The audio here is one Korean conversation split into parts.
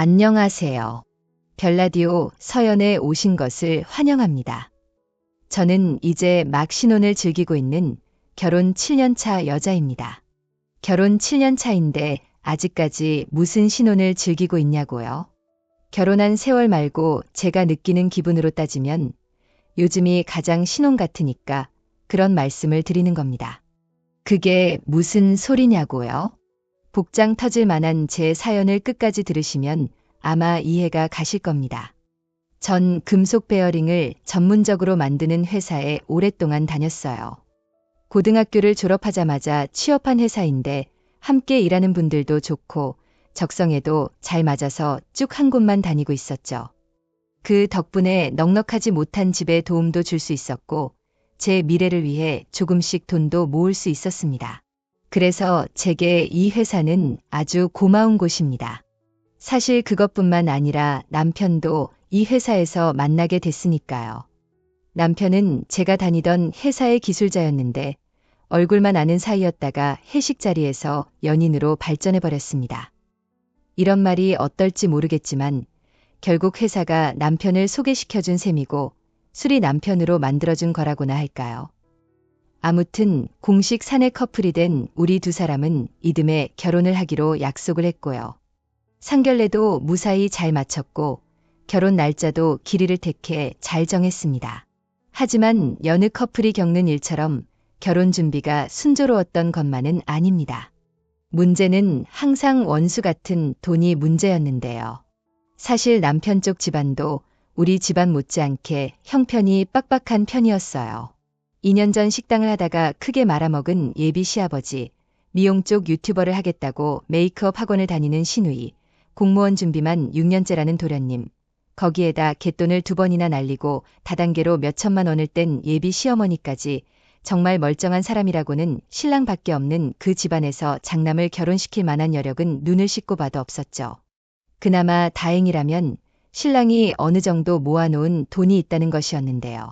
안녕하세요. 별라디오 서연에 오신 것을 환영합니다. 저는 이제 막 신혼을 즐기고 있는 결혼 7년 차 여자입니다. 결혼 7년 차인데 아직까지 무슨 신혼을 즐기고 있냐고요? 결혼한 세월 말고 제가 느끼는 기분으로 따지면 요즘이 가장 신혼 같으니까 그런 말씀을 드리는 겁니다. 그게 무슨 소리냐고요? 복장 터질 만한 제 사연을 끝까지 들으시면 아마 이해가 가실 겁니다. 전 금속 베어링을 전문적으로 만드는 회사에 오랫동안 다녔어요. 고등학교를 졸업하자마자 취업한 회사인데 함께 일하는 분들도 좋고 적성에도 잘 맞아서 쭉 한 곳만 다니고 있었죠. 그 덕분에 넉넉하지 못한 집에 도움도 줄 수 있었고 제 미래를 위해 조금씩 돈도 모을 수 있었습니다. 그래서 제게 이 회사는 아주 고마운 곳입니다. 사실 그것뿐만 아니라 남편도 이 회사에서 만나게 됐으니까요. 남편은 제가 다니던 회사의 기술자였는데 얼굴만 아는 사이였다가 회식 자리에서 연인으로 발전해버렸습니다. 이런 말이 어떨지 모르겠지만 결국 회사가 남편을 소개시켜준 셈이고 술이 남편으로 만들어준 거라고나 할까요? 아무튼 공식 사내 커플이 된 우리 두 사람은 이듬해 결혼을 하기로 약속을 했고요. 상견례도 무사히 잘 마쳤고 결혼 날짜도 길이를 택해 잘 정했습니다. 하지만 여느 커플이 겪는 일처럼 결혼 준비가 순조로웠던 것만은 아닙니다. 문제는 항상 원수 같은 돈이 문제였는데요. 사실 남편 쪽 집안도 우리 집안 못지않게 형편이 빡빡한 편이었어요. 2년 전 식당을 하다가 크게 말아먹은 예비 시아버지, 미용 쪽 유튜버를 하겠다고 메이크업 학원을 다니는 시누이, 공무원 준비만 6년째라는 도련님, 거기에다 갯돈을 2번이나 날리고 다단계로 몇천만 원을 뗀 예비 시어머니까지 정말 멀쩡한 사람이라고는 신랑밖에 없는 그 집안에서 장남을 결혼시킬 만한 여력은 눈을 씻고 봐도 없었죠. 그나마 다행이라면 신랑이 어느 정도 모아놓은 돈이 있다는 것이었는데요.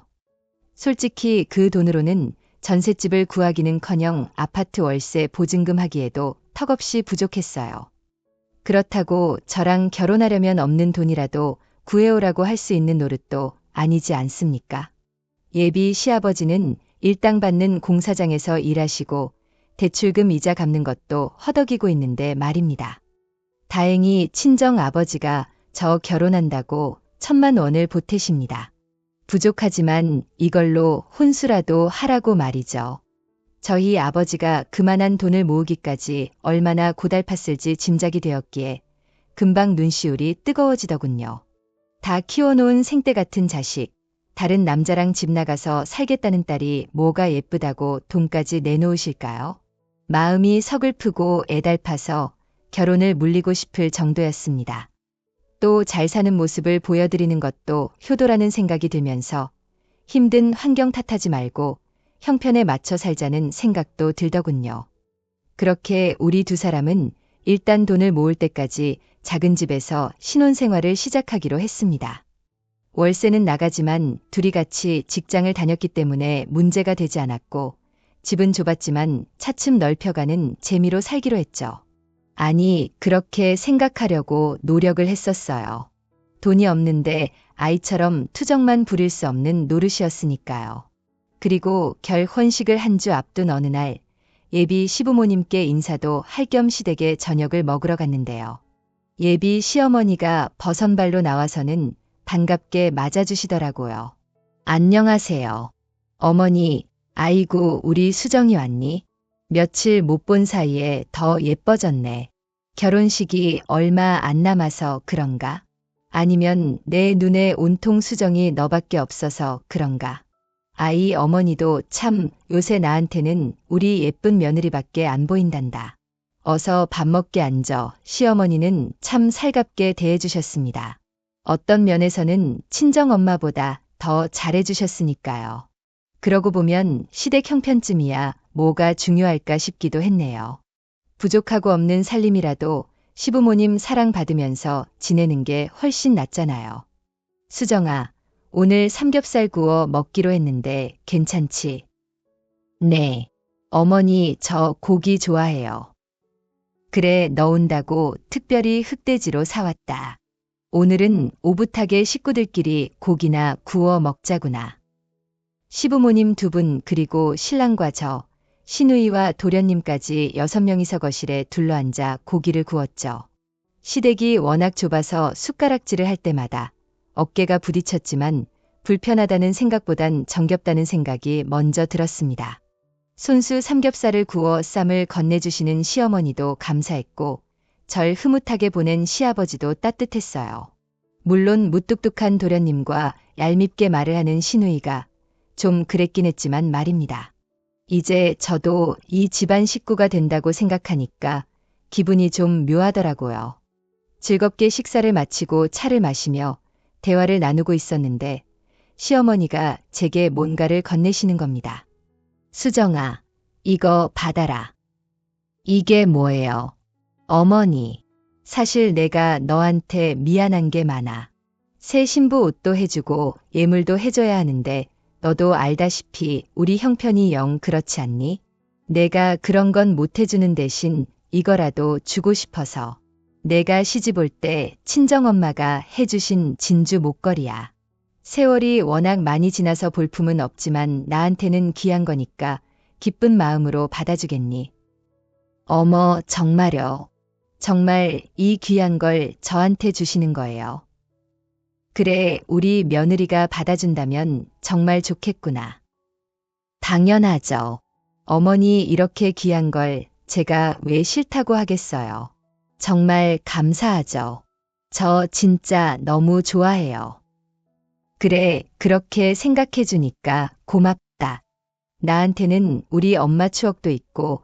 솔직히 그 돈으로는 전셋집을 구하기는커녕 아파트 월세 보증금 하기에도 턱없이 부족했어요. 그렇다고 저랑 결혼하려면 없는 돈이라도 구해오라고 할 수 있는 노릇도 아니지 않습니까? 예비 시아버지는 일당 받는 공사장에서 일하시고 대출금 이자 갚는 것도 허덕이고 있는데 말입니다. 다행히 친정 아버지가 저 결혼한다고 1,000만 원을 보태십니다. 부족하지만 이걸로 혼수라도 하라고 말이죠. 저희 아버지가 그만한 돈을 모으기까지 얼마나 고달팠을지 짐작이 되었기에 금방 눈시울이 뜨거워지더군요. 다 키워놓은 생떼 같은 자식, 다른 남자랑 집 나가서 살겠다는 딸이 뭐가 예쁘다고 돈까지 내놓으실까요? 마음이 서글프고 애달파서 결혼을 물리고 싶을 정도였습니다. 또 잘 사는 모습을 보여드리는 것도 효도라는 생각이 들면서 힘든 환경 탓하지 말고 형편에 맞춰 살자는 생각도 들더군요. 그렇게 우리 두 사람은 일단 돈을 모을 때까지 작은 집에서 신혼생활을 시작하기로 했습니다. 월세는 나가지만 둘이 같이 직장을 다녔기 때문에 문제가 되지 않았고 집은 좁았지만 차츰 넓혀가는 재미로 살기로 했죠. 아니, 그렇게 생각하려고 노력을 했었어요. 돈이 없는데 아이처럼 투정만 부릴 수 없는 노릇이었으니까요. 그리고 결혼식을 한 주 앞둔 어느 날 예비 시부모님께 인사도 할 겸 시댁에 저녁을 먹으러 갔는데요. 예비 시어머니가 버선발로 나와서는 반갑게 맞아주시더라고요. 안녕하세요. 어머니, 아이고 우리 수정이 왔니? 며칠 못 본 사이에 더 예뻐졌네. 결혼식이 얼마 안 남아서 그런가? 아니면 내 눈에 온통 수정이 너밖에 없어서 그런가? 아이 어머니도 참 요새 나한테는 우리 예쁜 며느리밖에 안 보인단다. 어서 밥 먹게 앉아. 시어머니는 참 살갑게 대해주셨습니다. 어떤 면에서는 친정엄마보다 더 잘해주셨으니까요. 그러고 보면 시댁 형편쯤이야 뭐가 중요할까 싶기도 했네요. 부족하고 없는 살림이라도 시부모님 사랑받으면서 지내는 게 훨씬 낫잖아요. 수정아, 오늘 삼겹살 구워 먹기로 했는데 괜찮지? 네. 어머니 저 고기 좋아해요. 그래, 너 온다고 특별히 흑돼지로 사왔다. 오늘은 오붓하게 식구들끼리 고기나 구워 먹자구나. 시부모님 두 분 그리고 신랑과 저, 시누이와 도련님까지 6명이서 거실에 둘러앉아 고기를 구웠죠. 시댁이 워낙 좁아서 숟가락질을 할 때마다 어깨가 부딪혔지만 불편하다는 생각보단 정겹다는 생각이 먼저 들었습니다. 손수 삼겹살을 구워 쌈을 건네주시는 시어머니도 감사했고 절 흐뭇하게 보낸 시아버지도 따뜻했어요. 물론 무뚝뚝한 도련님과 얄밉게 말을 하는 시누이가 좀 그랬긴 했지만 말입니다. 이제 저도 이 집안 식구가 된다고 생각하니까 기분이 좀 묘하더라고요. 즐겁게 식사를 마치고 차를 마시며 대화를 나누고 있었는데 시어머니가 제게 뭔가를 건네시는 겁니다. 수정아, 이거 받아라. 이게 뭐예요? 어머니, 사실 내가 너한테 미안한 게 많아. 새 신부 옷도 해주고 예물도 해줘야 하는데 너도 알다시피 우리 형편이 영 그렇지 않니? 내가 그런 건 못 해주는 대신 이거라도 주고 싶어서. 내가 시집 올 때 친정엄마가 해주신 진주 목걸이야. 세월이 워낙 많이 지나서 볼품은 없지만 나한테는 귀한 거니까 기쁜 마음으로 받아주겠니? 어머, 정말요. 정말 이 귀한 걸 저한테 주시는 거예요. 그래, 우리 며느리가 받아준다면 정말 좋겠구나. 당연하죠. 어머니 이렇게 귀한 걸 제가 왜 싫다고 하겠어요. 정말 감사하죠. 저 진짜 너무 좋아해요. 그래, 그렇게 생각해주니까 고맙다. 나한테는 우리 엄마 추억도 있고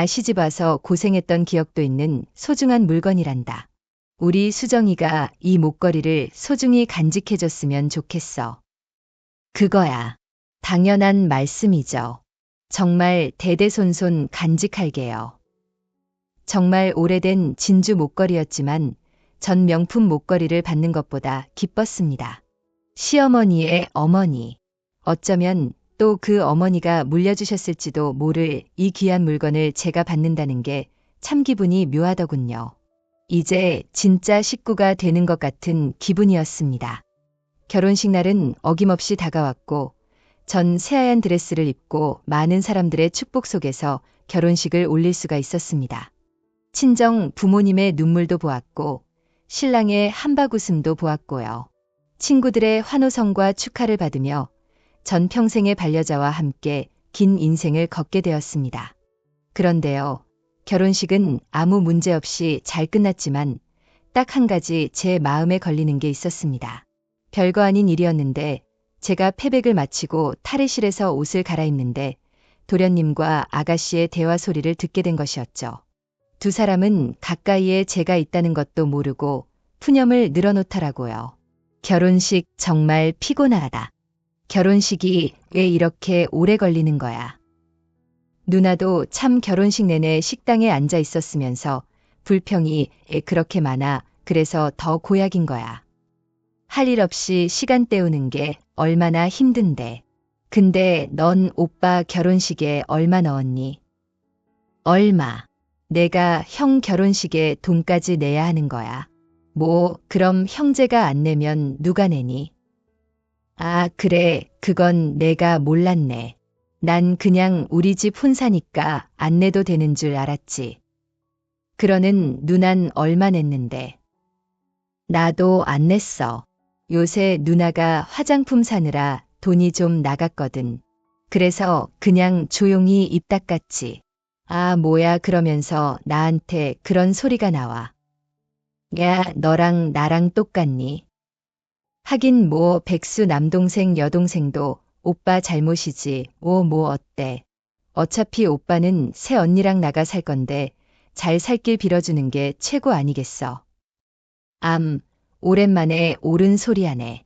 시집 와서 고생했던 기억도 있는 소중한 물건이란다. 우리 수정이가 이 목걸이를 소중히 간직해줬으면 좋겠어. 그거야. 당연한 말씀이죠. 정말 대대손손 간직할게요. 정말 오래된 진주 목걸이였지만 전 명품 목걸이를 받는 것보다 기뻤습니다. 시어머니의 어머니. 어쩌면 또 그 어머니가 물려주셨을지도 모를 이 귀한 물건을 제가 받는다는 게 참 기분이 묘하더군요. 이제 진짜 식구가 되는 것 같은 기분이었습니다. 결혼식 날은 어김없이 다가왔고 전 새하얀 드레스를 입고 많은 사람들의 축복 속에서 결혼식을 올릴 수가 있었습니다. 친정 부모님의 눈물도 보았고 신랑의 한박 웃음도 보았고요. 친구들의 환호성과 축하를 받으며 전 평생의 반려자와 함께 긴 인생을 걷게 되었습니다. 그런데요, 결혼식은 아무 문제 없이 잘 끝났지만 딱 한 가지 제 마음에 걸리는 게 있었습니다. 별거 아닌 일이었는데 제가 패백을 마치고 탈의실에서 옷을 갈아입는데 도련님과 아가씨의 대화 소리를 듣게 된 것이었죠. 두 사람은 가까이에 제가 있다는 것도 모르고 푸념을 늘어놓더라고요. 결혼식 정말 피곤하다. 결혼식이 왜 이렇게 오래 걸리는 거야. 누나도 참 결혼식 내내 식당에 앉아 있었으면서 불평이 그렇게 많아 그래서 더 고약인 거야. 할 일 없이 시간 때우는 게 얼마나 힘든데. 근데 넌 오빠 결혼식에 얼마 넣었니? 얼마? 내가 형 결혼식에 돈까지 내야 하는 거야. 뭐 그럼 형제가 안 내면 누가 내니? 아, 그래. 그건 내가 몰랐네. 난 그냥 우리 집 혼사니까 안 내도 되는 줄 알았지. 그러는 누난 얼마 냈는데? 나도 안 냈어. 요새 누나가 화장품 사느라 돈이 좀 나갔거든. 그래서 그냥 조용히 입 닦았지. 아, 뭐야 그러면서 나한테 그런 소리가 나와. 야, 너랑 나랑 똑같니? 하긴 뭐 백수 남동생 여동생도 오빠 잘못이지. 뭐 어때. 어차피 오빠는 새 언니랑 나가 살 건데 잘 살길 빌어주는 게 최고 아니겠어. 오랜만에 옳은 소리 하네.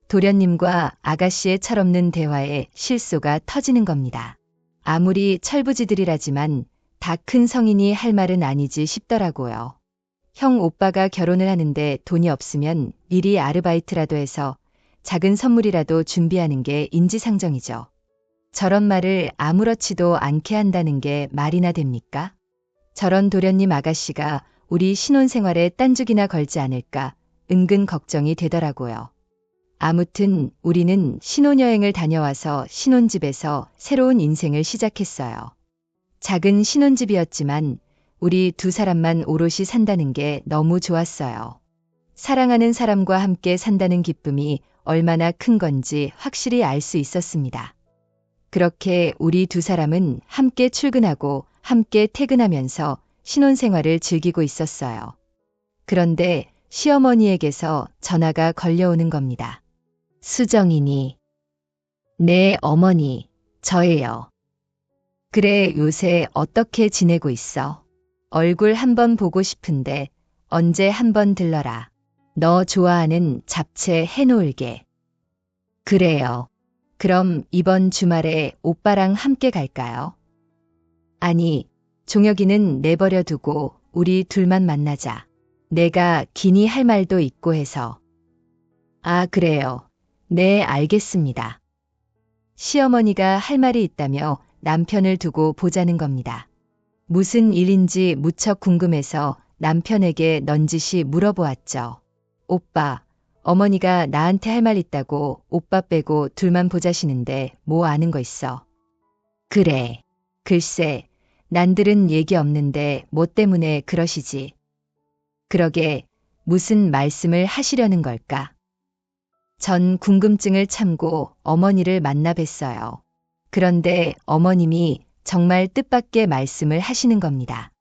도련님과 아가씨의 철없는 대화에 실소가 터지는 겁니다. 아무리 철부지들이라지만 다 큰 성인이 할 말은 아니지 싶더라고요. 형 오빠가 결혼을 하는데 돈이 없으면 미리 아르바이트라도 해서 작은 선물이라도 준비하는 게 인지상정이죠. 저런 말을 아무렇지도 않게 한다는 게 말이나 됩니까? 저런 도련님 아가씨가 우리 신혼생활에 딴죽이나 걸지 않을까 은근 걱정이 되더라고요. 아무튼 우리는 신혼여행을 다녀와서 신혼집에서 새로운 인생을 시작했어요. 작은 신혼집이었지만 우리 두 사람만 오롯이 산다는 게 너무 좋았어요. 사랑하는 사람과 함께 산다는 기쁨이 얼마나 큰 건지 확실히 알 수 있었습니다. 그렇게 우리 두 사람은 함께 출근하고 함께 퇴근하면서 신혼생활을 즐기고 있었어요. 그런데 시어머니에게서 전화가 걸려오는 겁니다. 수정이니. 네, 어머니, 저예요. 그래, 요새 어떻게 지내고 있어? 얼굴 한번 보고 싶은데 언제 한번 들러라. 너 좋아하는 잡채 해놓을게. 그래요. 그럼 이번 주말에 오빠랑 함께 갈까요? 아니, 종혁이는 내버려 두고 우리 둘만 만나자. 내가 기니 할 말도 있고 해서. 아, 그래요. 네, 알겠습니다. 시어머니가 할 말이 있다며 남편을 두고 보자는 겁니다. 무슨 일인지 무척 궁금해서 남편에게 넌지시 물어보았죠. 오빠, 어머니가 나한테 할 말 있다고 오빠 빼고 둘만 보자시는데 뭐 아는 거 있어? 그래. 글쎄, 난 들은 얘기 없는데 뭐 때문에 그러시지? 그러게, 무슨 말씀을 하시려는 걸까? 전 궁금증을 참고 어머니를 만나 뵀어요. 그런데 어머님이 정말 뜻밖의 말씀을 하시는 겁니다.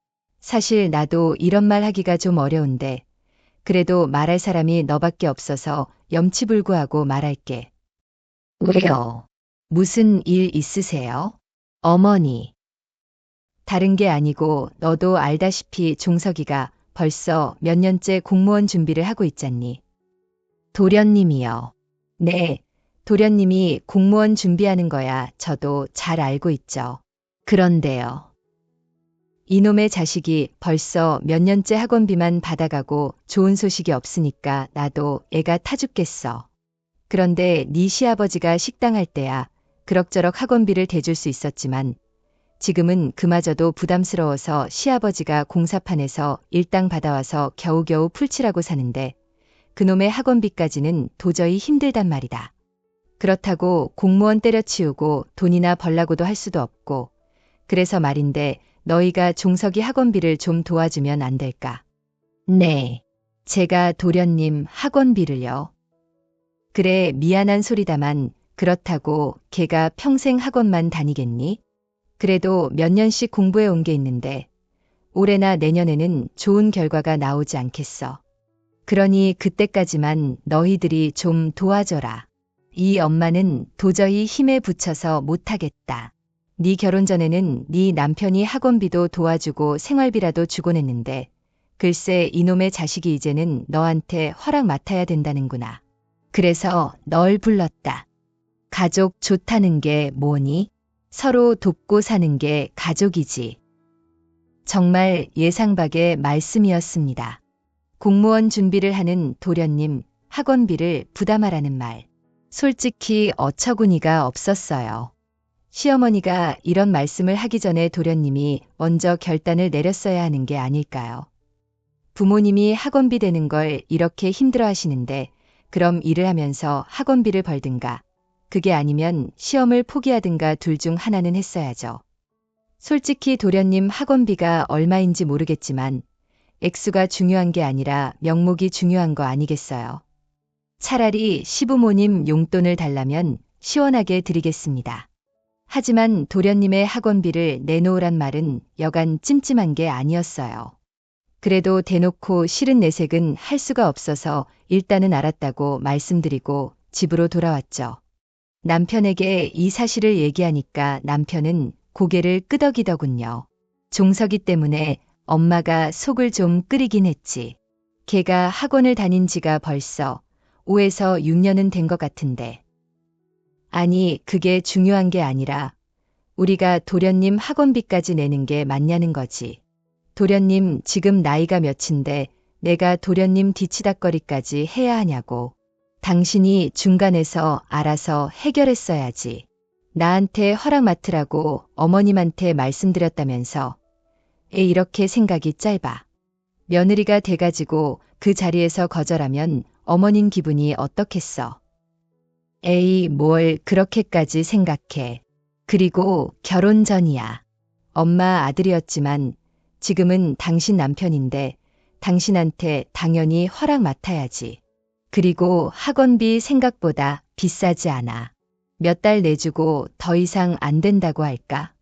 사실 나도 이런 말 하기가 좀 어려운데 그래도 말할 사람이 너밖에 없어서 염치불구하고 말할게. 왜요? 무슨 일 있으세요? 어머니. 다른 게 아니고 너도 알다시피 종석이가 벌써 몇 년째 공무원 준비를 하고 있잖니. 도련님이요. 네, 도련님이 공무원 준비하는 거야 저도 잘 알고 있죠. 그런데요. 이놈의 자식이 벌써 몇 년째 학원비만 받아가고 좋은 소식이 없으니까 나도 애가 타 죽겠어. 그런데 네 시아버지가 식당 할 때야 그럭저럭 학원비를 대줄 수 있었지만 지금은 그마저도 부담스러워서 시아버지가 공사판에서 일당 받아와서 겨우겨우 풀칠하고 사는데 그놈의 학원비까지는 도저히 힘들단 말이다. 그렇다고 공무원 때려치우고 돈이나 벌라고도 할 수도 없고 그래서 말인데 너희가 종석이 학원비를 좀 도와주면 안 될까? 네, 제가 도련님 학원비를요. 그래, 미안한 소리다만 그렇다고 걔가 평생 학원만 다니겠니? 그래도 몇 년씩 공부해 온 게 있는데 올해나 내년에는 좋은 결과가 나오지 않겠어. 그러니 그때까지만 너희들이 좀 도와줘라. 이 엄마는 도저히 힘에 부쳐서 못하겠다. 네 결혼 전에는 네 남편이 학원비도 도와주고 생활비라도 주곤 했는데 글쎄 이놈의 자식이 이제는 너한테 허락 맡아야 된다는구나. 그래서 널 불렀다. 가족 좋다는 게 뭐니? 서로 돕고 사는 게 가족이지. 정말 예상 밖의 말씀이었습니다. 공무원 준비를 하는 도련님 학원비를 부담하라는 말. 솔직히 어처구니가 없었어요. 시어머니가 이런 말씀을 하기 전에 도련님이 먼저 결단을 내렸어야 하는 게 아닐까요? 부모님이 학원비 대는 걸 이렇게 힘들어 하시는데 그럼 일을 하면서 학원비를 벌든가 그게 아니면 시험을 포기하든가 둘 중 하나는 했어야죠. 솔직히 도련님 학원비가 얼마인지 모르겠지만 액수가 중요한 게 아니라 명목이 중요한 거 아니겠어요? 차라리 시부모님 용돈을 달라면 시원하게 드리겠습니다. 하지만 도련님의 학원비를 내놓으란 말은 여간 찜찜한 게 아니었어요. 그래도 대놓고 싫은 내색은 할 수가 없어서 일단은 알았다고 말씀드리고 집으로 돌아왔죠. 남편에게 이 사실을 얘기하니까 남편은 고개를 끄덕이더군요. 종석이 때문에 엄마가 속을 좀 끓이긴 했지. 걔가 학원을 다닌 지가 벌써 5에서 6년은 된 것 같은데. 아니, 그게 중요한 게 아니라 우리가 도련님 학원비까지 내는 게 맞냐는 거지. 도련님 지금 나이가 몇인데 내가 도련님 뒤치다꺼리까지 해야 하냐고. 당신이 중간에서 알아서 해결했어야지. 나한테 허락 맡으라고 어머님한테 말씀드렸다면서. 이렇게 생각이 짧아. 며느리가 돼가지고 그 자리에서 거절하면 어머님 기분이 어떻겠어? 에이, 뭘 그렇게까지 생각해. 그리고 결혼 전이야. 엄마 아들이었지만 지금은 당신 남편인데 당신한테 당연히 허락 맡아야지. 그리고 학원비 생각보다 비싸지 않아. 몇 달 내주고 더 이상 안 된다고 할까?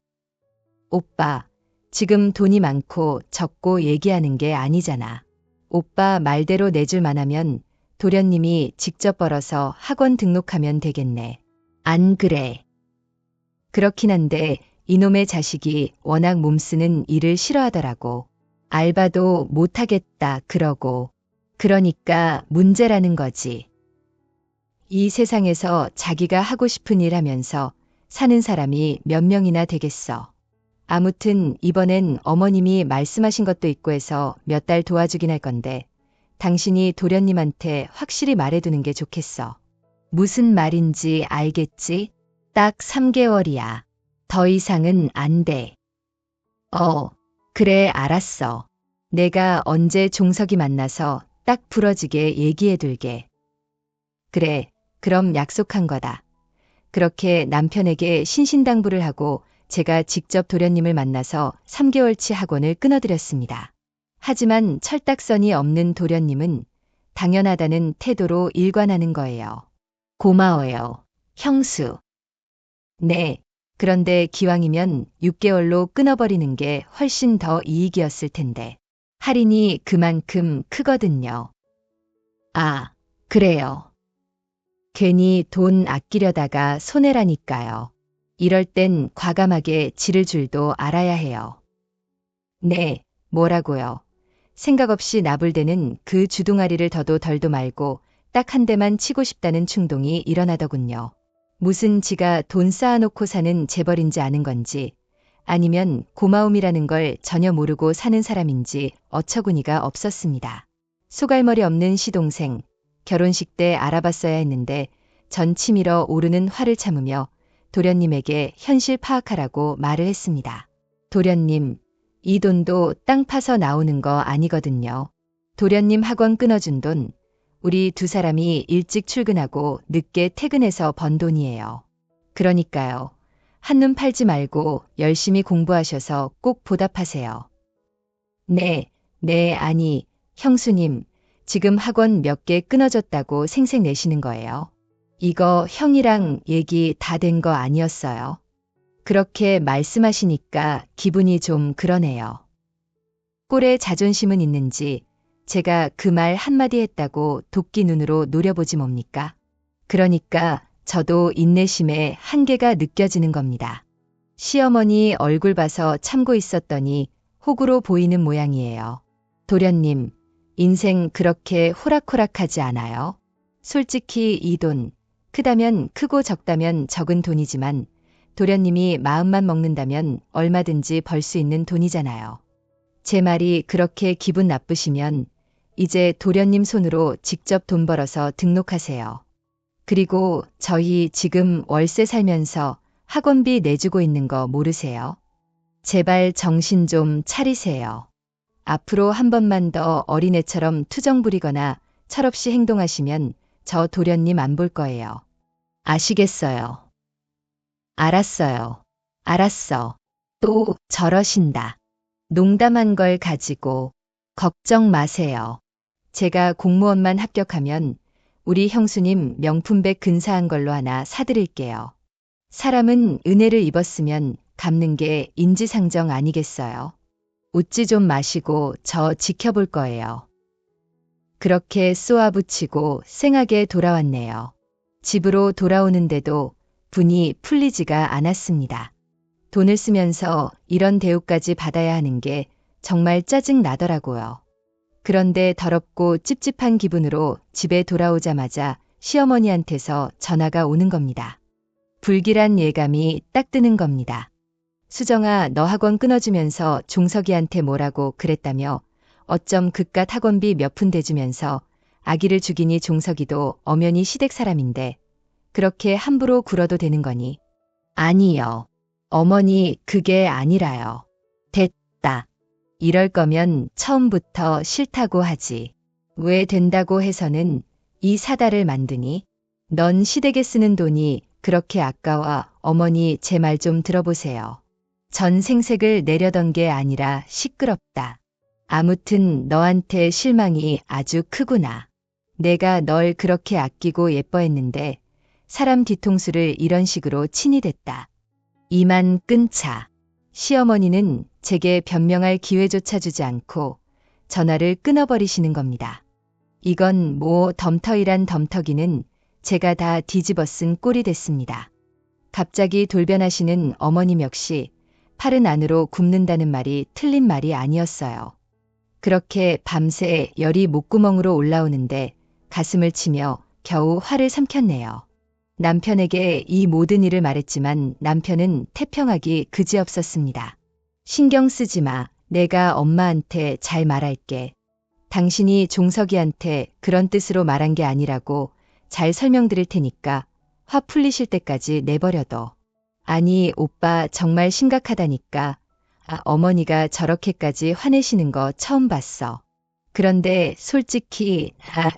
오빠, 지금 돈이 많고 적고 얘기하는 게 아니잖아. 오빠 말대로 내줄 만하면 도련님이 직접 벌어서 학원 등록하면 되겠네. 안 그래? 그렇긴 한데 이놈의 자식이 워낙 몸쓰는 일을 싫어하더라고. 알바도 못하겠다 그러고. 그러니까 문제라는 거지. 이 세상에서 자기가 하고 싶은 일 하면서 사는 사람이 몇 명이나 되겠어. 아무튼 이번엔 어머님이 말씀하신 것도 있고 해서 몇 달 도와주긴 할 건데 당신이 도련님한테 확실히 말해두는 게 좋겠어. 무슨 말인지 알겠지? 딱 3개월이야. 더 이상은 안 돼. 그래 알았어. 내가 언제 종석이 만나서 딱 부러지게 얘기해둘게. 그래, 그럼 약속한 거다. 그렇게 남편에게 신신당부를 하고 제가 직접 도련님을 만나서 3개월치 학원을 끊어드렸습니다. 하지만 철딱선이 없는 도련님은 당연하다는 태도로 일관하는 거예요. 고마워요, 형수. 네, 그런데 기왕이면 6개월로 끊어버리는 게 훨씬 더 이익이었을 텐데. 할인이 그만큼 크거든요. 아, 그래요. 괜히 돈 아끼려다가 손해라니까요. 이럴 땐 과감하게 지를 줄도 알아야 해요. 네, 뭐라고요? 생각 없이 나불대는 그 주둥아리를 더도 덜도 말고 딱 한 대만 치고 싶다는 충동이 일어나더군요. 무슨 지가 돈 쌓아놓고 사는 재벌인지 아는 건지 아니면 고마움이라는 걸 전혀 모르고 사는 사람인지 어처구니가 없었습니다. 소갈머리 없는 시동생, 결혼식 때 알아봤어야 했는데 전 치밀어 오르는 화를 참으며 도련님에게 현실 파악하라고 말을 했습니다. 도련님, 이 돈도 땅 파서 나오는 거 아니거든요. 도련님 학원 끊어준 돈, 우리 두 사람이 일찍 출근하고 늦게 퇴근해서 번 돈이에요. 그러니까요. 한눈 팔지 말고 열심히 공부하셔서 꼭 보답하세요. 네, 아니, 형수님, 지금 학원 몇 개 끊어졌다고 생색 내시는 거예요. 이거 형이랑 얘기 다 된 거 아니었어요? 그렇게 말씀하시니까 기분이 좀 그러네요. 꼴에 자존심은 있는지 제가 그 말 한마디 했다고 도끼 눈으로 노려보지 뭡니까? 그러니까 저도 인내심에 한계가 느껴지는 겁니다. 시어머니 얼굴 봐서 참고 있었더니 호구로 보이는 모양이에요. 도련님, 인생 그렇게 호락호락하지 않아요? 솔직히 이 돈, 크다면 크고 적다면 적은 돈이지만 도련님이 마음만 먹는다면 얼마든지 벌 수 있는 돈이잖아요. 제 말이 그렇게 기분 나쁘시면 이제 도련님 손으로 직접 돈 벌어서 등록하세요. 그리고 저희 지금 월세 살면서 학원비 내주고 있는 거 모르세요? 제발 정신 좀 차리세요. 앞으로 한 번만 더 어린애처럼 투정 부리거나 철없이 행동하시면 저 도련님 안 볼 거예요. 아시겠어요? 알았어요. 알았어. 또 저러신다. 농담한 걸 가지고 걱정 마세요. 제가 공무원만 합격하면 우리 형수님 명품백 근사한 걸로 하나 사드릴게요. 사람은 은혜를 입었으면 갚는 게 인지상정 아니겠어요? 웃지 좀 마시고 저 지켜볼 거예요. 그렇게 쏘아붙이고 쌩하게 돌아왔네요. 집으로 돌아오는데도 분이 풀리지가 않았습니다. 돈을 쓰면서 이런 대우까지 받아야 하는 게 정말 짜증 나더라고요. 그런데 더럽고 찝찝한 기분으로 집에 돌아오자마자 시어머니한테서 전화가 오는 겁니다. 불길한 예감이 딱 드는 겁니다. 수정아, 너 학원 끊어주면서 종석이한테 뭐라고 그랬다며 어쩜 그깟 학원비 몇 푼 대주면서 아기를 죽이니 종석이도 엄연히 시댁 사람인데 그렇게 함부로 굴어도 되는 거니? 아니요. 어머니, 그게 아니라요. 됐다. 이럴 거면 처음부터 싫다고 하지. 왜 된다고 해서는 이 사다를 만드니? 넌 시댁에 쓰는 돈이 그렇게 아까워. 어머니 제 말 좀 들어보세요. 전 생색을 내려던 게 아니라 시끄럽다. 아무튼 너한테 실망이 아주 크구나. 내가 널 그렇게 아끼고 예뻐했는데 사람 뒤통수를 이런 식으로 치니 댔다. 이만 끊자. 시어머니는 제게 변명할 기회조차 주지 않고 전화를 끊어버리시는 겁니다. 이건 뭐 덤터이란 덤터기는 제가 다 뒤집어 쓴 꼴이 됐습니다. 갑자기 돌변하시는 어머님 역시 팔은 안으로 굽는다는 말이 틀린 말이 아니었어요. 그렇게 밤새 열이 목구멍으로 올라오는데 가슴을 치며 겨우 화를 삼켰네요. 남편에게 이 모든 일을 말했지만 남편은 태평하기 그지없었습니다. 신경 쓰지 마. 내가 엄마한테 잘 말할게. 당신이 종석이한테 그런 뜻으로 말한 게 아니라고 잘 설명드릴 테니까 화 풀리실 때까지 내버려둬. 아니, 오빠 정말 심각하다니까. 어머니가 저렇게까지 화내시는 거 처음 봤어. 그런데 솔직히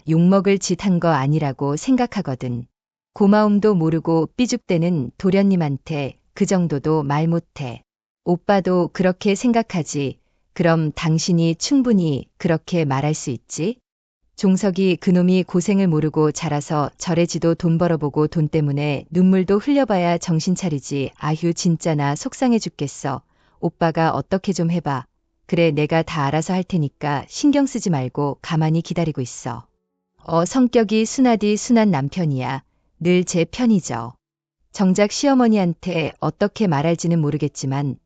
욕먹을 짓 한 거 아니라고 생각하거든. 고마움도 모르고 삐죽대는 도련님한테 그 정도도 말 못해. 오빠도 그렇게 생각하지. 그럼 당신이 충분히 그렇게 말할 수 있지? 종석이 그놈이 고생을 모르고 자라서 저래지도 돈 벌어보고 돈 때문에 눈물도 흘려봐야 정신 차리지. 아휴 진짜 나 속상해 죽겠어. 오빠가 어떻게 좀 해봐. 그래 내가 다 알아서 할 테니까 신경 쓰지 말고 가만히 기다리고 있어. 성격이 순하디 순한 남편이야. 늘 제 편이죠. 정작 시어머니한테 어떻게 말할지는 모르겠지만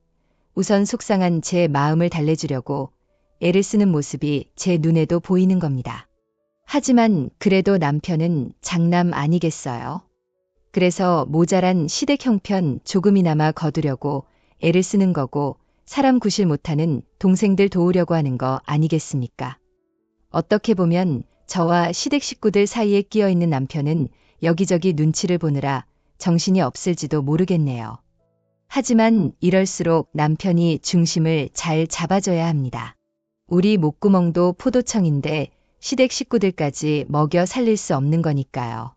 우선 속상한 제 마음을 달래주려고 애를 쓰는 모습이 제 눈에도 보이는 겁니다. 하지만 그래도 남편은 장남 아니겠어요? 그래서 모자란 시댁 형편 조금이나마 거두려고 애를 쓰는 거고 사람 구실 못하는 동생들 도우려고 하는 거 아니겠습니까? 어떻게 보면 저와 시댁 식구들 사이에 끼어 있는 남편은 여기저기 눈치를 보느라 정신이 없을지도 모르겠네요. 하지만 이럴수록 남편이 중심을 잘 잡아줘야 합니다. 우리 목구멍도 포도청인데 시댁 식구들까지 먹여 살릴 수 없는 거니까요.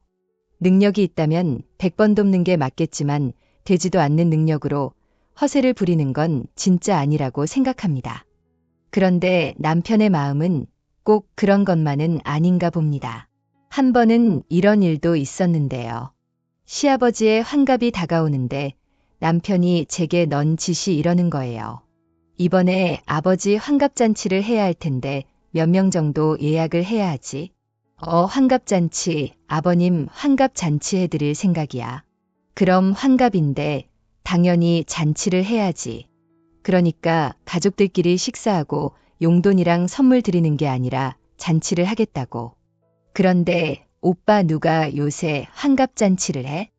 능력이 있다면 100번 돕는 게 맞겠지만 되지도 않는 능력으로 허세를 부리는 건 진짜 아니라고 생각합니다. 그런데 남편의 마음은 꼭 그런 것만은 아닌가 봅니다. 한 번은 이런 일도 있었는데요. 시아버지의 환갑이 다가오는데 남편이 제게 넌 짓이 이러는 거예요. 이번에 아버지 환갑잔치를 해야 할 텐데 몇 명 정도 예약을 해야 하지? 환갑잔치, 아버님 환갑잔치 해드릴 생각이야. 그럼 환갑인데 당연히 잔치를 해야지. 그러니까 가족들끼리 식사하고 용돈이랑 선물 드리는 게 아니라 잔치를 하겠다고. 그런데 오빠 누가 요새 환갑잔치를 해?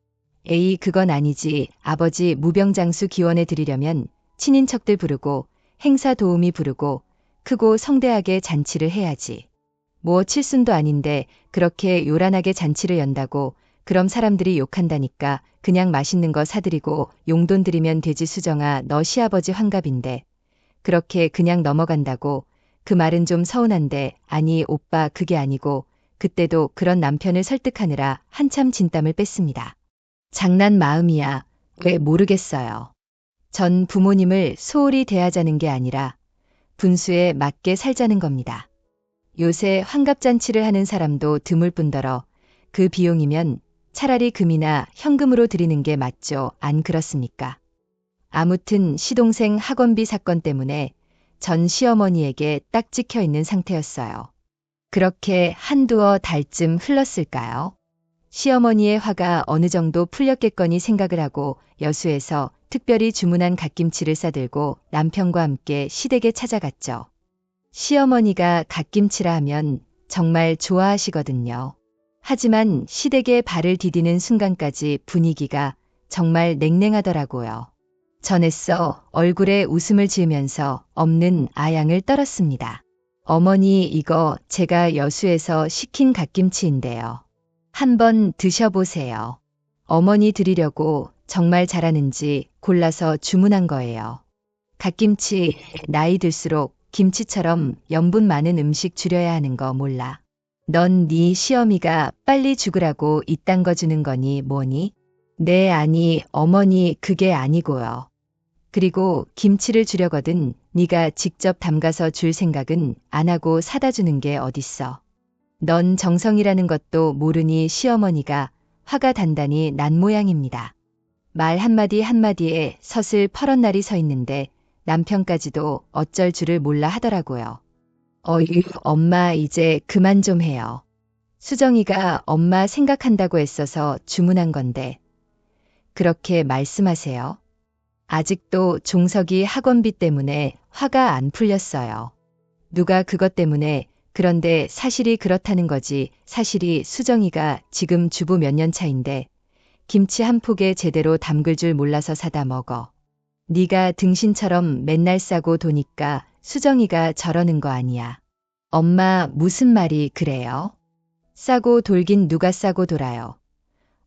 에이 그건 아니지. 아버지 무병장수 기원해 드리려면 친인척들 부르고 행사 도우미 부르고 크고 성대하게 잔치를 해야지. 뭐 칠순도 아닌데 그렇게 요란하게 잔치를 연다고 그럼 사람들이 욕한다니까 그냥 맛있는 거 사드리고 용돈 드리면 되지. 수정아 너 시아버지 환갑인데 그렇게 그냥 넘어간다고. 그 말은 좀 서운한데 아니 오빠 그게 아니고. 그때도 그런 남편을 설득하느라 한참 진땀을 뺐습니다. 장난 마음이야. 왜 모르겠어요. 전 부모님을 소홀히 대하자는 게 아니라 분수에 맞게 살자는 겁니다. 요새 환갑잔치를 하는 사람도 드물 뿐더러 그 비용이면 차라리 금이나 현금으로 드리는 게 맞죠. 안 그렇습니까? 아무튼 시동생 학원비 사건 때문에 전 시어머니에게 딱 찍혀 있는 상태였어요. 그렇게 한두어 달쯤 흘렀을까요? 시어머니의 화가 어느 정도 풀렸겠거니 생각을 하고 여수에서 특별히 주문한 갓김치를 싸들고 남편과 함께 시댁에 찾아갔죠. 시어머니가 갓김치라 하면 정말 좋아하시거든요. 하지만 시댁에 발을 디디는 순간까지 분위기가 정말 냉랭하더라고요. 전했어 얼굴에 웃음을 지으면서 없는 아양을 떨었습니다. 어머니 이거 제가 여수에서 시킨 갓김치인데요. 한번 드셔보세요. 어머니 드리려고 정말 잘하는지 골라서 주문한 거예요. 갓김치 나이 들수록 김치처럼 염분 많은 음식 줄여야 하는 거 몰라. 넌 네 시어미가 빨리 죽으라고 이딴 거 주는 거니 뭐니? 네, 아니 어머니 그게 아니고요. 그리고 김치를 주려거든 네가 직접 담가서 줄 생각은 안 하고 사다 주는 게 어딨어. 넌 정성이라는 것도 모르니 시어머니가 화가 단단히 난 모양입니다. 말 한마디 한마디에 서슬 퍼런 날이 서 있는데 남편까지도 어쩔 줄을 몰라 하더라고요. 어휴, 엄마 이제 그만 좀 해요. 수정이가 엄마 생각한다고 했어서 주문한 건데. 그렇게 말씀하세요. 아직도 종석이 학원비 때문에 화가 안 풀렸어요. 누가 그것 때문에 그런데 사실이 그렇다는 거지. 사실이 수정이가 지금 주부 몇 년 차인데 김치 한 포개 제대로 담글 줄 몰라서 사다 먹어. 네가 등신처럼 맨날 싸고 도니까 수정이가 저러는 거 아니야. 엄마 무슨 말이 그래요? 싸고 돌긴 누가 싸고 돌아요.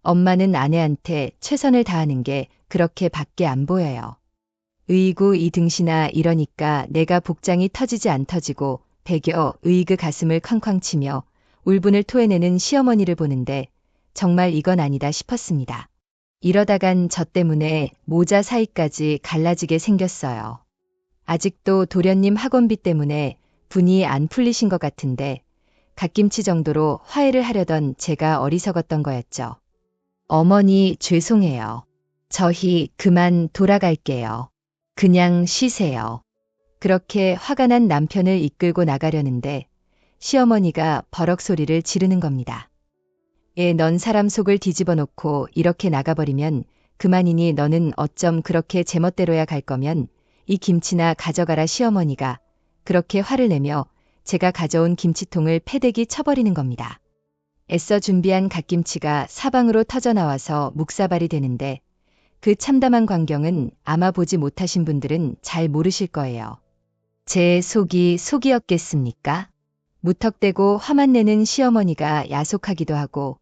엄마는 아내한테 최선을 다하는 게 그렇게 밖에 안 보여요. 으이구 이 등신아 이러니까 내가 복장이 터지지 안 터지고 배겨 으이그 가슴을 쾅쾅 치며 울분을 토해내는 시어머니를 보는데 정말 이건 아니다 싶었습니다. 이러다간 저 때문에 모자 사이까지 갈라지게 생겼어요. 아직도 도련님 학원비 때문에 분이 안 풀리신 것 같은데 갓김치 정도로 화해를 하려던 제가 어리석었던 거였죠. 어머니 죄송해요. 저희 그만 돌아갈게요. 그냥 쉬세요. 그렇게 화가 난 남편을 이끌고 나가려는데 시어머니가 버럭 소리를 지르는 겁니다. 넌 사람 속을 뒤집어 놓고 이렇게 나가버리면 그만이니 너는 어쩜 그렇게 제멋대로야 갈 거면 이 김치나 가져가라 시어머니가 그렇게 화를 내며 제가 가져온 김치통을 패대기 쳐버리는 겁니다. 애써 준비한 갓김치가 사방으로 터져나와서 묵사발이 되는데 그 참담한 광경은 아마 보지 못하신 분들은 잘 모르실 거예요. 제 속이 속이었겠습니까? 무턱대고 화만 내는 시어머니가 야속하기도 하고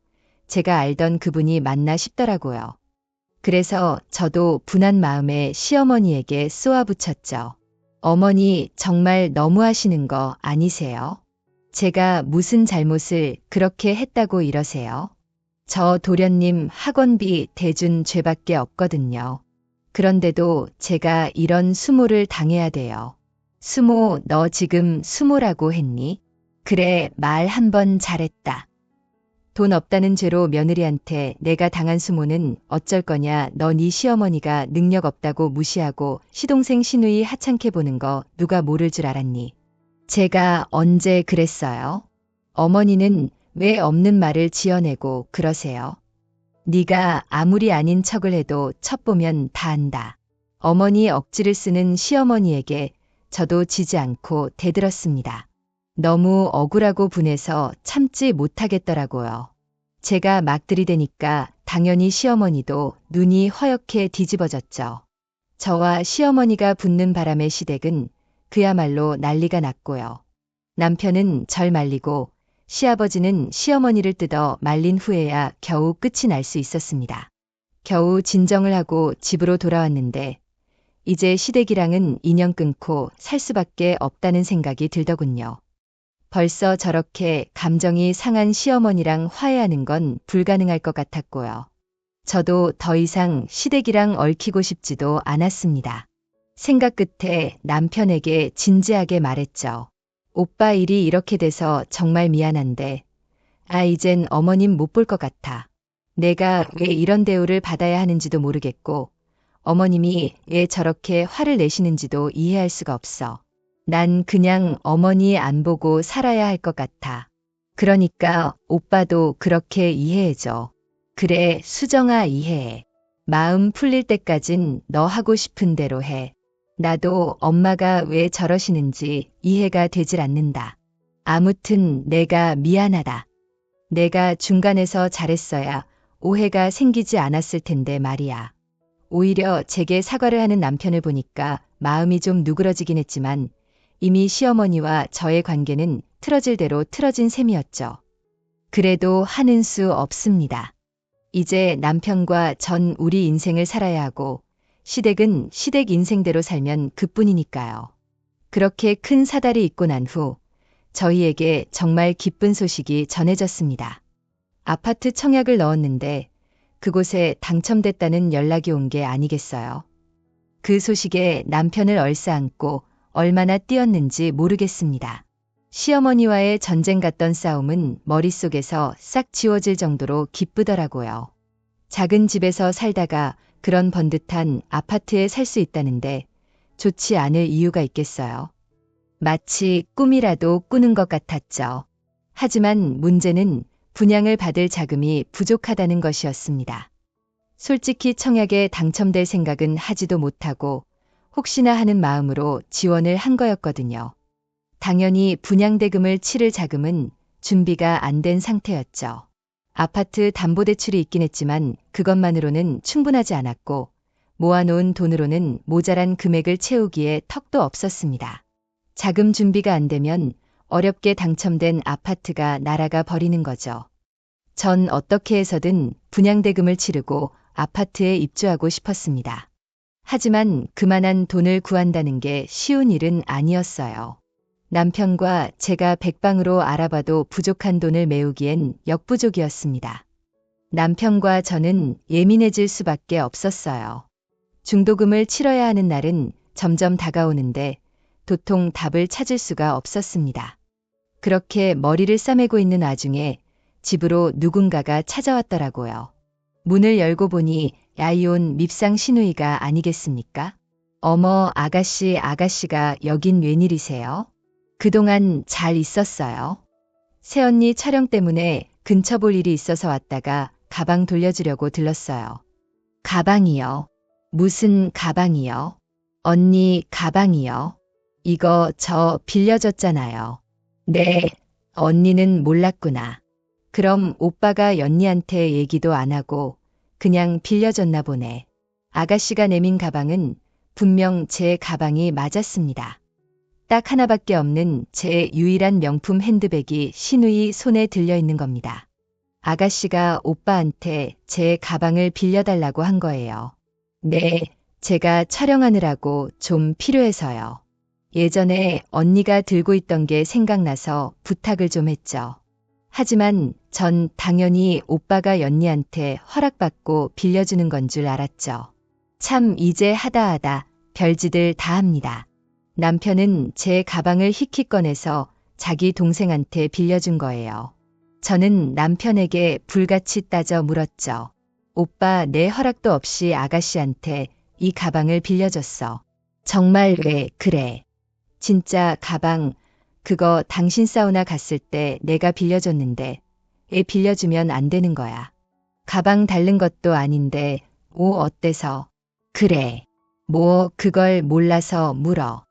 제가 알던 그분이 맞나 싶더라고요. 그래서 저도 분한 마음에 시어머니에게 쏘아붙였죠. 어머니 정말 너무하시는 거 아니세요? 제가 무슨 잘못을 그렇게 했다고 이러세요? 저 도련님 학원비 대준 죄밖에 없거든요. 그런데도 제가 이런 수모를 당해야 돼요. 수모, 너 지금 수모라고 했니? 그래, 말 한 번 잘했다. 돈 없다는 죄로 며느리한테 내가 당한 수모는 어쩔 거냐. 너 네 시어머니가 능력 없다고 무시하고 시동생 시누이 하찮게 보는 거 누가 모를 줄 알았니? 제가 언제 그랬어요? 어머니는 왜 없는 말을 지어내고 그러세요? 네가 아무리 아닌 척을 해도 첩보면 다 안다. 어머니 억지를 쓰는 시어머니에게 저도 지지 않고 대들었습니다. 너무 억울하고 분해서 참지 못하겠더라고요. 제가 막 들이대니까 당연히 시어머니도 눈이 허옇게 뒤집어졌죠. 저와 시어머니가 붙는 바람에 시댁은 그야말로 난리가 났고요. 남편은 절 말리고 시아버지는 시어머니를 뜯어 말린 후에야 겨우 끝이 날 수 있었습니다. 겨우 진정을 하고 집으로 돌아왔는데 이제 시댁이랑은 인연 끊고 살 수밖에 없다는 생각이 들더군요. 벌써 저렇게 감정이 상한 시어머니랑 화해하는 건 불가능할 것 같았고요. 저도 더 이상 시댁이랑 얽히고 싶지도 않았습니다. 생각 끝에 남편에게 진지하게 말했죠. 오빠 일이 이렇게 돼서 정말 미안한데, 이젠 어머님 못 볼 것 같아. 내가 왜 이런 대우를 받아야 하는지도 모르겠고, 어머님이 왜 저렇게 화를 내시는지도 이해할 수가 없어. 난 그냥 어머니 안 보고 살아야 할 것 같아. 그러니까 오빠도 그렇게 이해해줘. 그래, 수정아 이해해. 마음 풀릴 때까진 너 하고 싶은 대로 해. 나도 엄마가 왜 저러시는지 이해가 되질 않는다. 아무튼 내가 미안하다. 내가 중간에서 잘했어야 오해가 생기지 않았을 텐데 말이야. 오히려 제게 사과를 하는 남편을 보니까 마음이 좀 누그러지긴 했지만 이미 시어머니와 저의 관계는 틀어질 대로 틀어진 셈이었죠. 그래도 하는 수 없습니다. 이제 남편과 전 우리 인생을 살아야 하고 시댁은 시댁 인생대로 살면 그뿐이니까요. 그렇게 큰 사달이 있고 난 후 저희에게 정말 기쁜 소식이 전해졌습니다. 아파트 청약을 넣었는데 그곳에 당첨됐다는 연락이 온 게 아니겠어요. 그 소식에 남편을 얼싸안고 얼마나 뛰었는지 모르겠습니다. 시어머니와의 전쟁 같던 싸움은 머릿속에서 싹 지워질 정도로 기쁘더라고요. 작은 집에서 살다가 그런 번듯한 아파트에 살 수 있다는데 좋지 않을 이유가 있겠어요. 마치 꿈이라도 꾸는 것 같았죠. 하지만 문제는 분양을 받을 자금이 부족하다는 것이었습니다. 솔직히 청약에 당첨될 생각은 하지도 못하고 혹시나 하는 마음으로 지원을 한 거였거든요. 당연히 분양대금을 치를 자금은 준비가 안 된 상태였죠. 아파트 담보대출이 있긴 했지만 그것만으로는 충분하지 않았고 모아놓은 돈으로는 모자란 금액을 채우기에 턱도 없었습니다. 자금 준비가 안 되면 어렵게 당첨된 아파트가 날아가 버리는 거죠. 전 어떻게 해서든 분양대금을 치르고 아파트에 입주하고 싶었습니다. 하지만 그만한 돈을 구한다는 게 쉬운 일은 아니었어요. 남편과 제가 백방으로 알아봐도 부족한 돈을 메우기엔 역부족이었습니다. 남편과 저는 예민해질 수밖에 없었어요. 중도금을 치러야 하는 날은 점점 다가오는데 도통 답을 찾을 수가 없었습니다. 그렇게 머리를 싸매고 있는 와중에 집으로 누군가가 찾아왔더라고요. 문을 열고 보니 야이온 밉상 시누이가 아니겠습니까? 어머, 아가씨가 여긴 웬일이세요? 그동안 잘 있었어요? 새언니 촬영 때문에 근처 볼 일이 있어서 왔다가 가방 돌려주려고 들렀어요. 가방이요? 무슨 가방이요? 언니 가방이요? 이거 저 빌려줬잖아요. 네, 언니는 몰랐구나. 그럼 오빠가 연니한테 얘기도 안 하고 그냥 빌려줬나 보네. 아가씨가 내민 가방은 분명 제 가방이 맞았습니다. 딱 하나밖에 없는 제 유일한 명품 핸드백이 시누이 손에 들려있는 겁니다. 아가씨가 오빠한테 제 가방을 빌려달라고 한 거예요. 네, 제가 촬영하느라고 좀 필요해서요. 예전에 언니가 들고 있던 게 생각나서 부탁을 좀 했죠. 하지만 전 당연히 오빠가 연니한테 허락받고 빌려주는 건 줄 알았죠. 참 이제 하다 별짓을 다 합니다. 남편은 제 가방을 희키 꺼내서 자기 동생한테 빌려준 거예요. 저는 남편에게 불같이 따져 물었죠. 오빠 내 허락도 없이 아가씨한테 이 가방을 빌려줬어. 정말 왜 그래? 진짜 가방, 그거 당신 사우나 갔을 때 내가 빌려줬는데 애 빌려주면 안 되는 거야. 가방 달른 것도 아닌데 오 어때서? 그래. 뭐 그걸 몰라서 물어.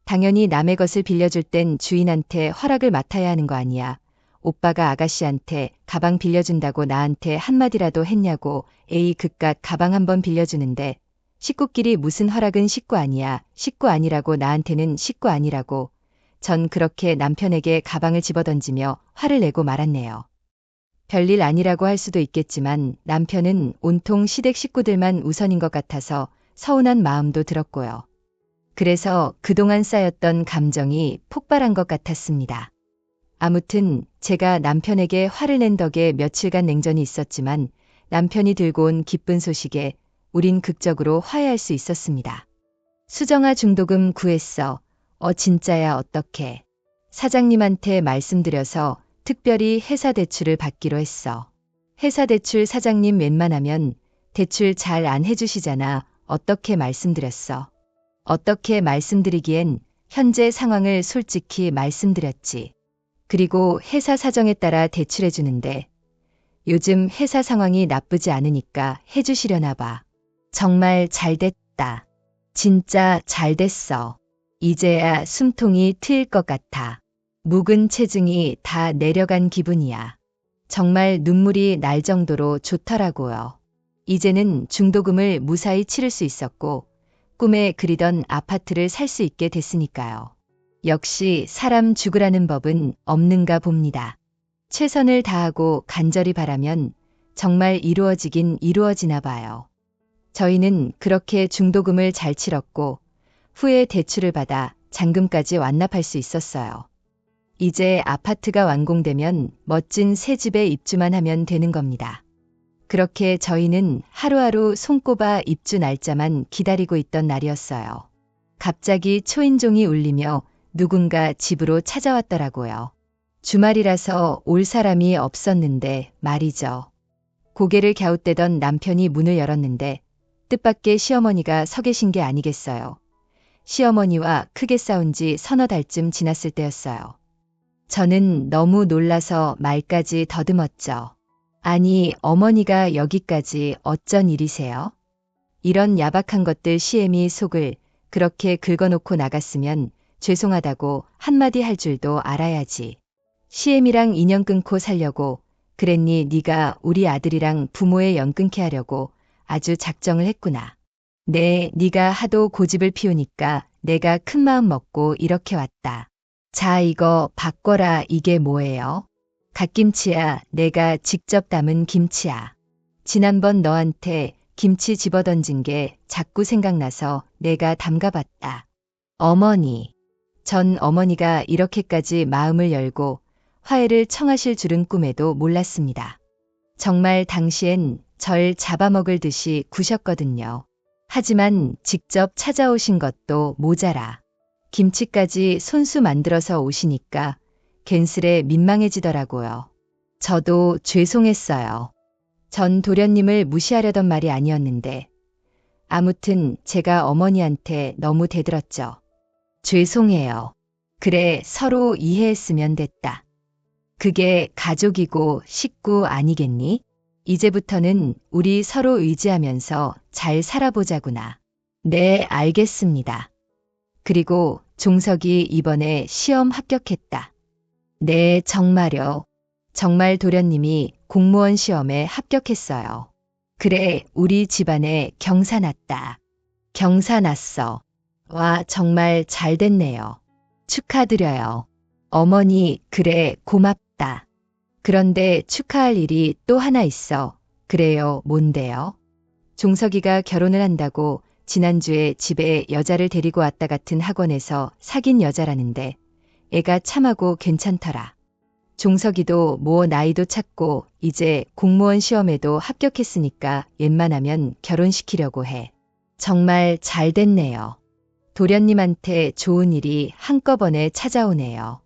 당연히 남의 것을 빌려줄 땐 주인한테 허락을 맡아야 하는 거 아니야. 오빠가 아가씨한테 가방 빌려준다고 나한테 한마디라도 했냐고. 에이 그깟 가방 한번 빌려주는데 식구끼리 무슨 허락은 식구 아니야. 식구 아니라고 나한테는 식구 아니라고. 전 그렇게 남편에게 가방을 집어던지며 화를 내고 말았네요. 별일 아니라고 할 수도 있겠지만 남편은 온통 시댁 식구들만 우선인 것 같아서 서운한 마음도 들었고요. 그래서 그동안 쌓였던 감정이 폭발한 것 같았습니다. 아무튼 제가 남편에게 화를 낸 덕에 며칠간 냉전이 있었지만 남편이 들고 온 기쁜 소식에 우린 극적으로 화해할 수 있었습니다. 수정아 중도금 구했어. 진짜야 어떡해. 사장님한테 말씀드려서 특별히 회사 대출을 받기로 했어. 회사 대출 사장님 웬만하면 대출 잘 안 해주시잖아. 어떻게 말씀드렸어. 어떻게 말씀드리기엔 현재 상황을 솔직히 말씀드렸지. 그리고 회사 사정에 따라 대출해주는데 요즘 회사 상황이 나쁘지 않으니까 해주시려나 봐. 정말 잘됐다. 진짜 잘됐어. 이제야 숨통이 트일 것 같아. 묵은 체중이 다 내려간 기분이야. 정말 눈물이 날 정도로 좋더라고요. 이제는 중도금을 무사히 치를 수 있었고 꿈에 그리던 아파트를 살 수 있게 됐으니까요. 역시 사람 죽으라는 법은 없는가 봅니다. 최선을 다하고 간절히 바라면 정말 이루어지긴 이루어지나 봐요. 저희는 그렇게 중도금을 잘 치렀고 후에 대출을 받아 잔금까지 완납할 수 있었어요. 이제 아파트가 완공되면 멋진 새 집에 입주만 하면 되는 겁니다. 그렇게 저희는 하루하루 손꼽아 입주 날짜만 기다리고 있던 날이었어요. 갑자기 초인종이 울리며 누군가 집으로 찾아왔더라고요. 주말이라서 올 사람이 없었는데 말이죠. 고개를 갸웃대던 남편이 문을 열었는데 뜻밖의 시어머니가 서 계신 게 아니겠어요. 시어머니와 크게 싸운 지 서너 달쯤 지났을 때였어요. 저는 너무 놀라서 말까지 더듬었죠. 아니, 어머니가 여기까지 어쩐 일이세요? 이런 야박한 것들 시애미 속을 그렇게 긁어놓고 나갔으면 죄송하다고 한마디 할 줄도 알아야지. 시애미랑 인연 끊고 살려고 그랬니? 네가 우리 아들이랑 부모의 연 끊게 하려고 아주 작정을 했구나. 네, 네가 하도 고집을 피우니까 내가 큰 마음 먹고 이렇게 왔다. 자, 이거 바꿔라. 이게 뭐예요? 갓김치야. 내가 직접 담은 김치야. 지난번 너한테 김치 집어던진 게 자꾸 생각나서 내가 담가봤다. 어머니. 전 어머니가 이렇게까지 마음을 열고 화해를 청하실 줄은 꿈에도 몰랐습니다. 정말 당시엔 절 잡아먹을 듯이 구셨거든요. 하지만 직접 찾아오신 것도 모자라 김치까지 손수 만들어서 오시니까 괜스레 민망해지더라고요. 저도 죄송했어요. 전 도련님을 무시하려던 말이 아니었는데 아무튼 제가 어머니한테 너무 대들었죠. 죄송해요. 그래, 서로 이해했으면 됐다. 그게 가족이고 식구 아니겠니? 이제부터는 우리 서로 의지하면서 잘 살아보자구나. 네, 알겠습니다. 그리고 종석이 이번에 시험 합격했다. 네, 정말요. 정말 도련님이 공무원 시험에 합격했어요. 그래, 우리 집안에 경사 났다. 경사 났어. 와, 정말 잘 됐네요. 축하드려요. 어머니, 그래, 고맙다. 그런데 축하할 일이 또 하나 있어. 그래요, 뭔데요? 종석이가 결혼을 한다고 지난주에 집에 여자를 데리고 왔다 같은 학원에서 사귄 여자라는데 애가 참하고 괜찮더라. 종석이도 뭐 나이도 찼고 이제 공무원 시험에도 합격했으니까 웬만하면 결혼시키려고 해. 정말 잘 됐네요. 도련님한테 좋은 일이 한꺼번에 찾아오네요.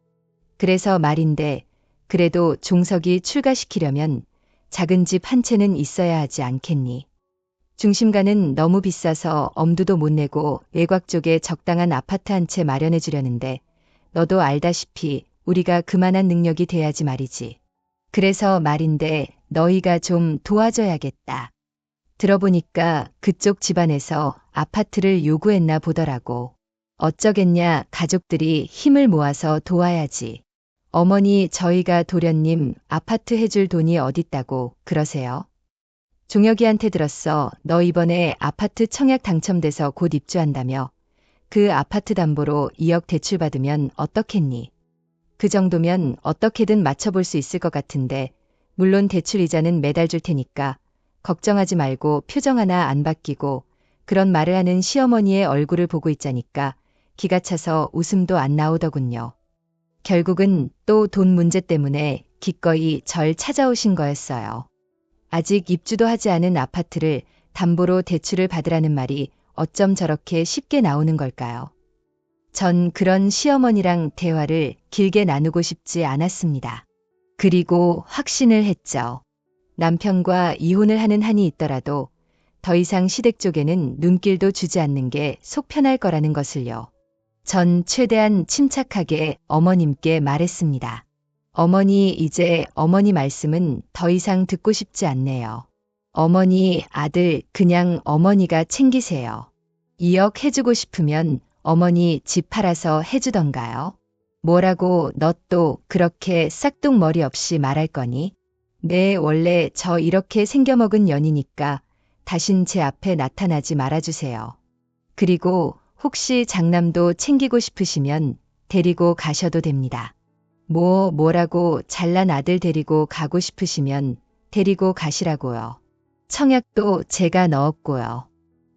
그래서 말인데 그래도 종석이 출가시키려면 작은 집 한 채는 있어야 하지 않겠니? 중심가는 너무 비싸서 엄두도 못 내고 외곽 쪽에 적당한 아파트 한 채 마련해 주려는데 너도 알다시피 우리가 그만한 능력이 돼야지 말이지. 그래서 말인데 너희가 좀 도와줘야겠다. 들어보니까 그쪽 집안에서 아파트를 요구했나 보더라고. 어쩌겠냐, 가족들이 힘을 모아서 도와야지. 어머니, 저희가 도련님 아파트 해줄 돈이 어딨다고 그러세요? 종혁이한테 들었어. 너 이번에 아파트 청약 당첨돼서 곧 입주한다며. 그 아파트 담보로 2억 대출 받으면 어떻겠니? 그 정도면 어떻게든 맞춰볼 수 있을 것 같은데 물론 대출 이자는 매달 줄 테니까 걱정하지 말고 표정 하나 안 바뀌고 그런 말을 하는 시어머니의 얼굴을 보고 있자니까 기가 차서 웃음도 안 나오더군요. 결국은 또 돈 문제 때문에 기꺼이 절 찾아오신 거였어요. 아직 입주도 하지 않은 아파트를 담보로 대출을 받으라는 말이 어쩜 저렇게 쉽게 나오는 걸까요? 전 그런 시어머니랑 대화를 길게 나누고 싶지 않았습니다. 그리고 확신을 했죠. 남편과 이혼을 하는 한이 있더라도 더 이상 시댁 쪽에는 눈길도 주지 않는 게 속 편할 거라는 것을요. 전 최대한 침착하게 어머님께 말했습니다. 어머니, 이제 어머니 말씀은 더 이상 듣고 싶지 않네요. 어머니, 아들 그냥 어머니가 챙기세요. 2억 해주고 싶으면 어머니 집 팔아서 해주던가요? 뭐라고 너 또 그렇게 싹둑머리 없이 말할 거니? 네, 원래 저 이렇게 생겨먹은 년이니까 다신 제 앞에 나타나지 말아주세요. 그리고 혹시 장남도 챙기고 싶으시면 데리고 가셔도 됩니다. 뭐라고 잘난 아들 데리고 가고 싶으시면 데리고 가시라고요. 청약도 제가 넣었고요.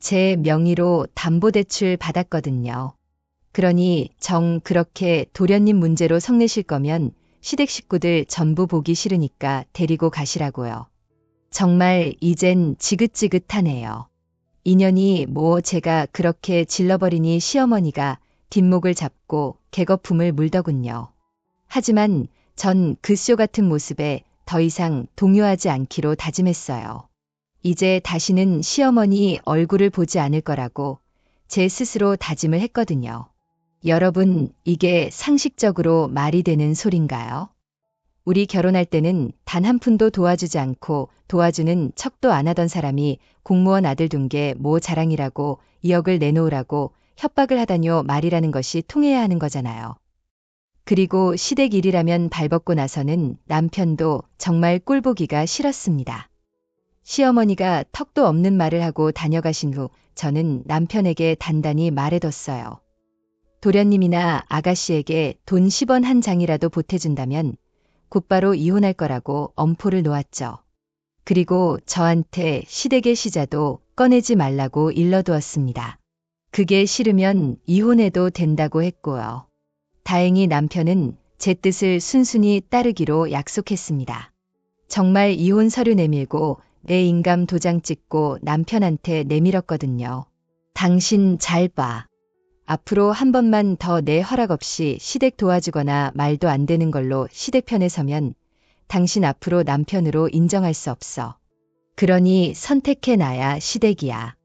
제 명의로 담보대출 받았거든요. 그러니 그렇게 도련님 문제로 성내실 거면 시댁 식구들 전부 보기 싫으니까 데리고 가시라고요. 정말 이젠 지긋지긋하네요. 인연이 제가 그렇게 질러버리니 시어머니가 뒷목을 잡고 개거품을 물더군요. 하지만 전 그 쇼 같은 모습에 더 이상 동요하지 않기로 다짐했어요. 이제 다시는 시어머니 얼굴을 보지 않을 거라고 제 스스로 다짐을 했거든요. 여러분, 이게 상식적으로 말이 되는 소린가요? 우리 결혼할 때는 단 한 푼도 도와주지 않고 도와주는 척도 안 하던 사람이 공무원 아들 둔 게 자랑이라고 2억을 내놓으라고 협박을 하다뇨. 말이라는 것이 통해야 하는 거잖아요. 그리고 시댁 일이라면 발벗고 나서는 남편도 정말 꼴보기가 싫었습니다. 시어머니가 턱도 없는 말을 하고 다녀가신 후 저는 남편에게 단단히 말해뒀어요. 도련님이나 아가씨에게 돈 10원 한 장이라도 보태준다면 곧바로 이혼할 거라고 엄포를 놓았죠. 그리고 저한테 시댁의 시자도 꺼내지 말라고 일러두었습니다. 그게 싫으면 이혼해도 된다고 했고요. 다행히 남편은 제 뜻을 순순히 따르기로 약속했습니다. 정말 이혼 서류 내밀고 내 인감 도장 찍고 남편한테 내밀었거든요. 당신 잘 봐. 앞으로 한 번만 더 내 허락 없이 시댁 도와주거나 말도 안 되는 걸로 시댁 편에 서면 당신 앞으로 남편으로 인정할 수 없어. 그러니 선택해놔야 시댁이야.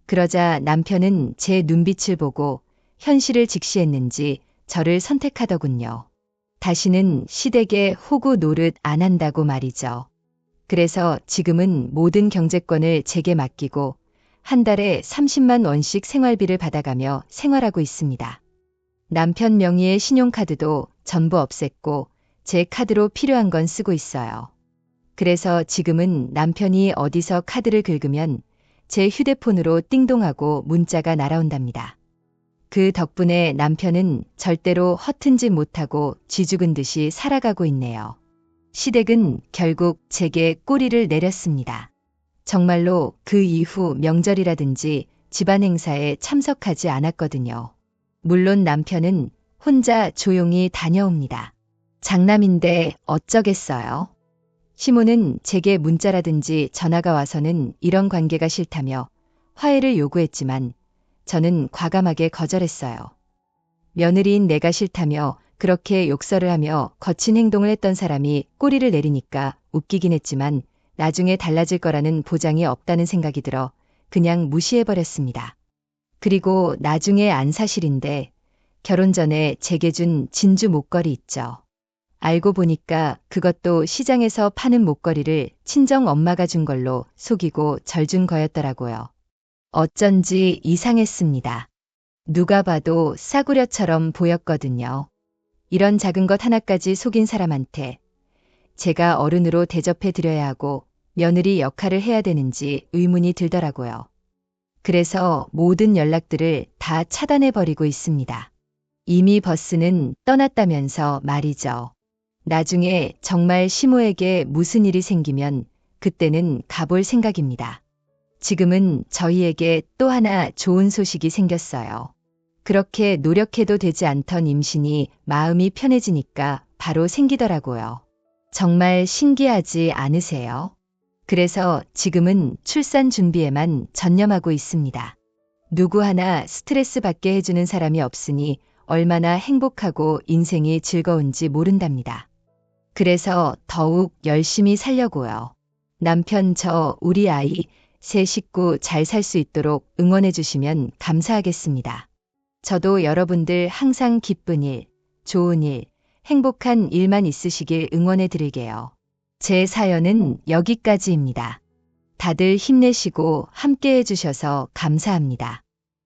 그러자 남편은 제 눈빛을 보고 현실을 직시했는지 저를 선택하더군요. 다시는 시댁에 호구 노릇 안 한다고 말이죠. 그래서 지금은 모든 경제권을 제게 맡기고 한 달에 30만 원씩 생활비를 받아가며 생활하고 있습니다. 남편 명의의 신용카드도 전부 없앴고 제 카드로 필요한 건 쓰고 있어요. 그래서 지금은 남편이 어디서 카드를 긁으면 제 휴대폰으로 띵동하고 문자가 날아온답니다. 그 덕분에 남편은 절대로 허튼 짓 못하고 쥐죽은 듯이 살아가고 있네요. 시댁은 결국 제게 꼬리를 내렸습니다. 정말로 그 이후 명절이라든지 집안 행사에 참석하지 않았거든요. 물론 남편은 혼자 조용히 다녀옵니다. 장남인데 어쩌겠어요. 시모는 제게 문자라든지 전화가 와서는 이런 관계가 싫다며 화해를 요구했지만 저는 과감하게 거절했어요. 며느리인 내가 싫다며 그렇게 욕설을 하며 거친 행동을 했던 사람이 꼬리를 내리니까 웃기긴 했지만 나중에 달라질 거라는 보장이 없다는 생각이 들어 그냥 무시해버렸습니다. 그리고 나중에 안 사실인데 결혼 전에 제게 준 진주 목걸이 있죠. 알고 보니까 그것도 시장에서 파는 목걸이를 친정 엄마가 준 걸로 속이고 절 준 거였더라고요. 어쩐지 이상했습니다. 누가 봐도 싸구려처럼 보였거든요. 이런 작은 것 하나까지 속인 사람한테 제가 어른으로 대접해 드려야 하고 며느리 역할을 해야 되는지 의문이 들더라고요. 그래서 모든 연락들을 다 차단해 버리고 있습니다. 이미 버스는 떠났다면서 말이죠. 나중에 정말 시모에게 무슨 일이 생기면 그때는 가볼 생각입니다. 지금은 저희에게 또 하나 좋은 소식이 생겼어요. 그렇게 노력해도 되지 않던 임신이 마음이 편해지니까 바로 생기더라고요. 정말 신기하지 않으세요? 그래서 지금은 출산 준비에만 전념하고 있습니다. 누구 하나 스트레스 받게 해주는 사람이 없으니 얼마나 행복하고 인생이 즐거운지 모른답니다. 그래서 더욱 열심히 살려고요. 남편 우리 아이, 새 식구 잘 살 수 있도록 응원해 주시면 감사하겠습니다. 저도 여러분들 항상 기쁜 일, 좋은 일, 행복한 일만 있으시길 응원해 드릴게요. 제 사연은 여기까지입니다. 다들 힘내시고 함께 해주셔서 감사합니다.